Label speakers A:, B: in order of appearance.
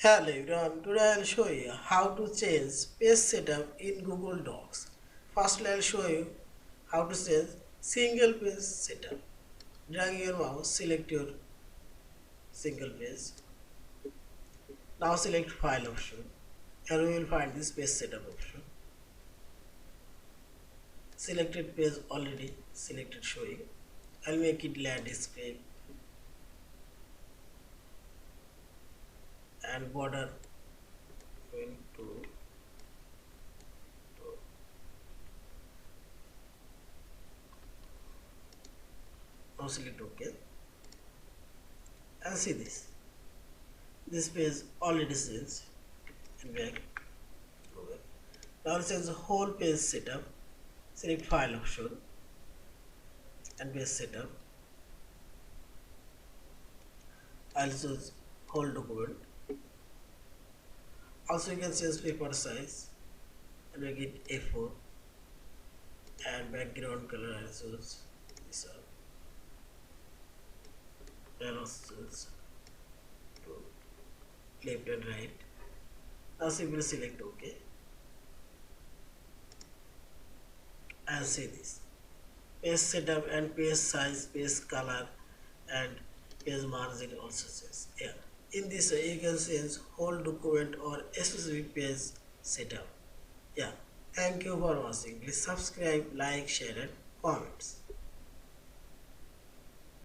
A: Hello everyone, today I'll show you how to change page setup in Google Docs. First I'll show you how to change single page setup. Drag your mouse, select your single page. Now select file option and we will find this page setup option. Selected page already selected showing. I'll make it landscape and border going to now select OK and see this. This page already changed and back. Now it says whole page setup. Select file option and page setup. I'll choose whole document. Also you can change paper size and make it A4 and background color I'll choose this one. And also choose to left and right. Now simply select OK and see this. Page setup and page size, page color and page margin also change. Yeah. In this way you can change whole document or a specific page setup. Yeah. Thank you for watching. Please subscribe, like, share and comments.